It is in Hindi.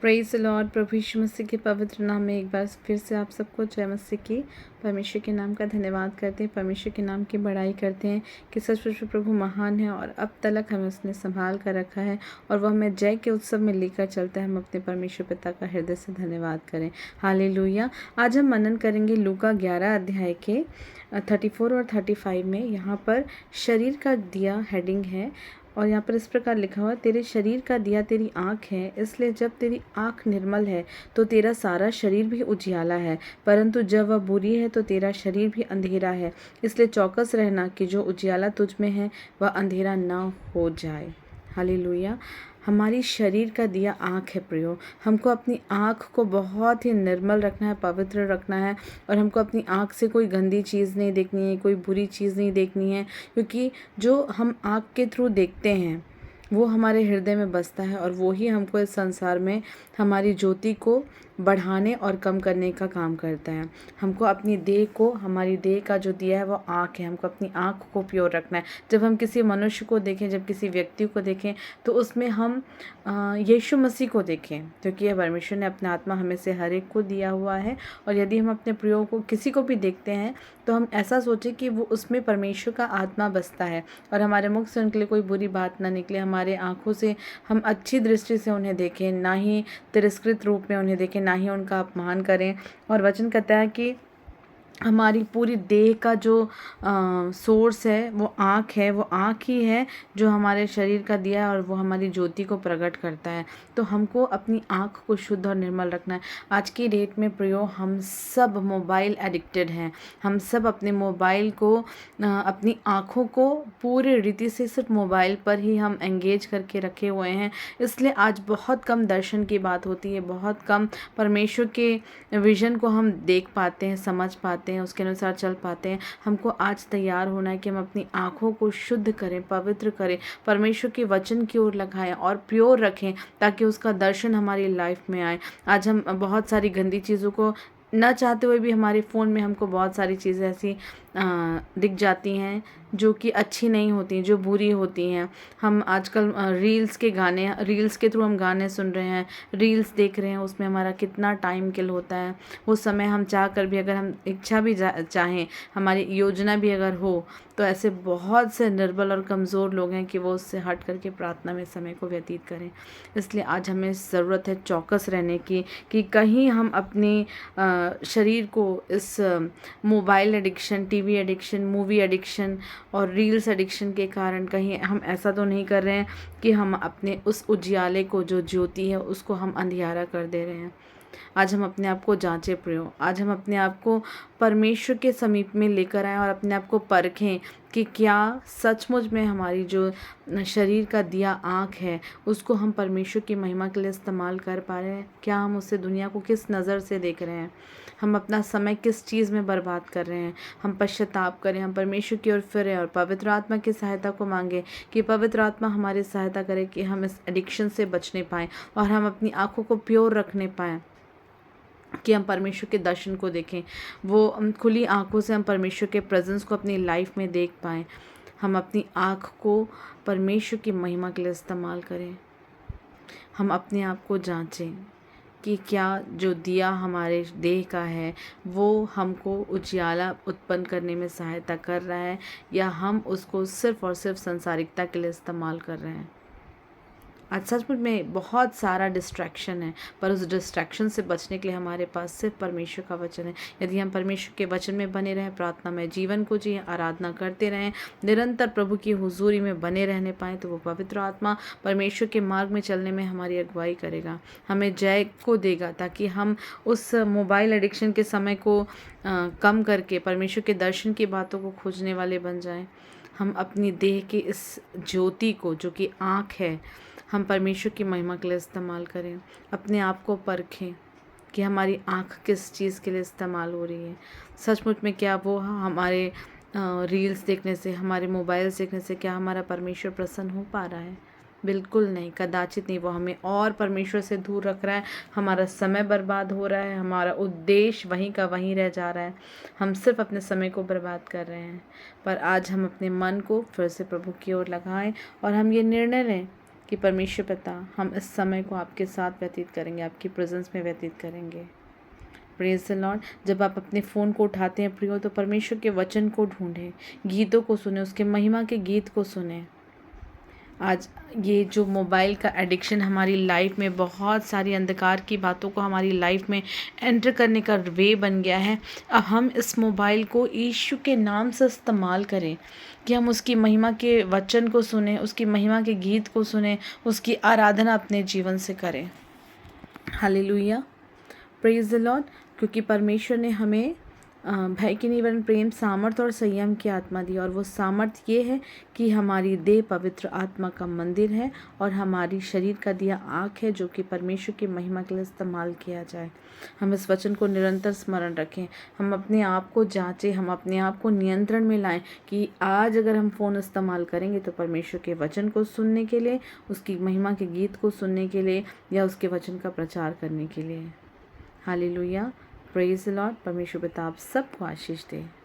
Praise the lord. प्रभु यीशु मसीह के पवित्र नाम में एक बार फिर से आप सबको जय मसीह की। परमेश्वर के नाम का धन्यवाद करते हैं, परमेश्वर के नाम की बड़ाई करते हैं कि सचमुच में प्रभु महान है और अब तक हमें उसने संभाल कर रखा है और वह हमें जय के उत्सव में लेकर चलता है। हम अपने परमेश्वर पिता का हृदय से धन्यवाद करें। हालेलुया। आज हम मनन करेंगे लूका 11 अध्याय के 34 और 35 में। यहाँ पर शरीर का दिया हेडिंग है और यहाँ पर इस प्रकार लिखा हुआ, तेरे शरीर का दिया तेरी आँख है, इसलिए जब तेरी आँख निर्मल है तो तेरा सारा शरीर भी उजियाला है, परंतु जब वह बुरी है तो तेरा शरीर भी अंधेरा है। इसलिए चौकस रहना कि जो उजियाला तुझ में है वह अंधेरा ना हो जाए। हालेलुया। हमारी शरीर का दिया आँख है प्रियो। हमको अपनी आँख को बहुत ही निर्मल रखना है, पवित्र रखना है और हमको अपनी आँख से कोई गंदी चीज़ नहीं देखनी है, कोई बुरी चीज़ नहीं देखनी है, क्योंकि जो हम आँख के थ्रू देखते हैं वो हमारे हृदय में बसता है और वो ही हमको इस संसार में हमारी ज्योति को बढ़ाने और कम करने का काम करता है। हमको अपनी देह को, हमारी देह का जो दिया है वो आँख है, हमको अपनी आँख को प्योर रखना है। जब हम किसी मनुष्य को देखें, जब किसी व्यक्ति को देखें तो उसमें हम यीशु मसीह को देखें, क्योंकि यह परमेश्वर ने अपना आत्मा हमें से हर एक को दिया हुआ है। और यदि हम अपने प्रियो को, किसी को भी देखते हैं तो हम ऐसा सोचें कि वो उसमें परमेश्वर का आत्मा बसता है और हमारे मुख से उनके लिए कोई बुरी बात ना निकले। हमारे आँखों से हम अच्छी दृष्टि से उन्हें देखें, ना ही तिरस्कृत रूप में उन्हें देखें, ना ही उनका अपमान करें। और वचन कहता है कि हमारी पूरी देह का जो सोर्स है वो आँख है, वो आँख ही है जो हमारे शरीर का दिया है और वो हमारी ज्योति को प्रकट करता है। तो हमको अपनी आँख को शुद्ध और निर्मल रखना है। आज की डेट में प्रियो, हम सब मोबाइल एडिक्टेड हैं। हम सब अपने मोबाइल को, अपनी आँखों को पूरी रीति से सिर्फ मोबाइल पर ही हम एंगेज करके रखे हुए हैं। इसलिए आज बहुत कम दर्शन की बात होती है, बहुत कम परमेश्वर के विज़न को हम देख पाते हैं, समझ पाते हैं, उसके अनुसार चल पाते हैं। हमको आज तैयार होना है कि हम अपनी आँखों को शुद्ध करें, पवित्र करें, परमेश्वर के वचन की ओर लगाएं और प्योर रखें, ताकि उसका दर्शन हमारी लाइफ में आए। आज हम बहुत सारी गंदी चीज़ों को न चाहते हुए भी हमारे फ़ोन में हमको बहुत सारी चीज़ें ऐसी दिख जाती हैं जो कि अच्छी नहीं होती, जो बुरी होती हैं। हम आजकल रील्स के थ्रू हम गाने सुन रहे हैं, रील्स देख रहे हैं, उसमें हमारा कितना टाइम किल होता है। वो समय हम चाह कर भी, अगर हम इच्छा भी चाहें, हमारी योजना भी अगर हो, तो ऐसे बहुत से निर्बल और कमज़ोर लोग हैं कि वो उससे हट करके प्रार्थना में समय को व्यतीत करें। इसलिए आज हमें ज़रूरत है चौकस रहने की कि कहीं हम अपनी शरीर को इस mobile addiction, TV addiction, movie addiction और रील्स एडिक्शन के कारण कहीं हम ऐसा तो नहीं कर रहे हैं कि हम अपने उस उजियाले को, जो ज्योति है, उसको हम अंधियारा कर दे रहे हैं। आज हम अपने आप को जांचें प्रियो। आज हम अपने आप को परमेश्वर के समीप में लेकर आएं और अपने आप को परखें कि क्या सचमुच में हमारी जो शरीर का दिया आँख है उसको हम परमेश्वर की महिमा के लिए इस्तेमाल कर पा रहे हैं। क्या हम उससे दुनिया को किस नज़र से देख रहे हैं, हम अपना समय किस चीज़ में बर्बाद कर रहे हैं। हम पश्चाताप करें, हम परमेश्वर की ओर फिरें और पवित्र आत्मा की सहायता को मांगें कि पवित्र आत्मा हमारी सहायता करे कि हम इस एडिक्शन से बचने पाएँ और हम अपनी आँखों को प्योर रखने पाएँ, कि हम परमेश्वर के दर्शन को देखें। वो खुली आँखों से हम परमेश्वर के प्रेजेंस को अपनी लाइफ में देख पाएँ। हम अपनी आँख को परमेश्वर की महिमा के लिए इस्तेमाल करें। हम अपने आप को जांचें कि क्या जो दिया हमारे देह का है वो हमको उजियाला उत्पन्न करने में सहायता कर रहा है, या हम उसको सिर्फ़ और सिर्फ सांसारिकता के लिए इस्तेमाल कर रहे हैं। आज सचमुच में बहुत सारा डिस्ट्रैक्शन है, पर उस डिस्ट्रैक्शन से बचने के लिए हमारे पास सिर्फ परमेश्वर का वचन है। यदि हम परमेश्वर के वचन में बने रहें, प्रार्थना में जीवन को जिए, आराधना करते रहें, निरंतर प्रभु की हुजूरी में बने रहने पाएँ, तो वो पवित्र आत्मा परमेश्वर के मार्ग में चलने में हमारी अगुवाई करेगा, हमें जय को देगा, ताकि हम उस मोबाइल एडिक्शन के समय को कम करके परमेश्वर के दर्शन की बातों को खोजने वाले बन जाएं। हम अपनी देह की इस ज्योति को, जो कि आँख है, हम परमेश्वर की महिमा के लिए इस्तेमाल करें। अपने आप को परखें कि हमारी आँख किस चीज़ के लिए इस्तेमाल हो रही है। सचमुच में क्या वो हमारे रील्स देखने से, हमारे मोबाइल्स देखने से क्या हमारा परमेश्वर प्रसन्न हो पा रहा है? बिल्कुल नहीं, कदाचित नहीं। वो हमें और परमेश्वर से दूर रख रहा है, हमारा समय बर्बाद हो रहा है, हमारा उद्देश्य वहीं का वहीं रह जा रहा है, हम सिर्फ अपने समय को बर्बाद कर रहे हैं। पर आज हम अपने मन को फिर से प्रभु की ओर लगाएं और हम ये निर्णय लें कि परमेश्वर पिता हम इस समय को आपके साथ व्यतीत करेंगे, आपकी प्रेजेंस में व्यतीत करेंगे। Praise the Lord. जब आप अपने फ़ोन को उठाते हैं प्रियो, तो परमेश्वर के वचन को ढूंढें, गीतों को सुने, उसके महिमा के गीत को सुने। आज ये जो मोबाइल का एडिक्शन हमारी लाइफ में बहुत सारी अंधकार की बातों को हमारी लाइफ में एंटर करने का वे बन गया है। अब हम इस मोबाइल को यीशु के नाम से इस्तेमाल करें कि हम उसकी महिमा के वचन को सुने, उसकी महिमा के गीत को सुने, उसकी आराधना अपने जीवन से करें। Hallelujah, praise the Lord. क्योंकि परमेश्वर ने हमें भय के निवारण, प्रेम, सामर्थ और संयम की आत्मा दी, और वो सामर्थ ये है कि हमारी देह पवित्र आत्मा का मंदिर है और हमारी शरीर का दिया आँख है, जो कि परमेश्वर की महिमा के लिए इस्तेमाल किया जाए। हम इस वचन को निरंतर स्मरण रखें, हम अपने आप को जांचें, हम अपने आप को नियंत्रण में लाएं कि आज अगर हम फ़ोन इस्तेमाल करेंगे तो परमेश्वर के वचन को सुनने के लिए, उसकी महिमा के गीत को सुनने के लिए, या उसके वचन का प्रचार करने के लिए। Hallelujah, praise the Lord. परमेश्वर पिता आप सबको आशीष दे।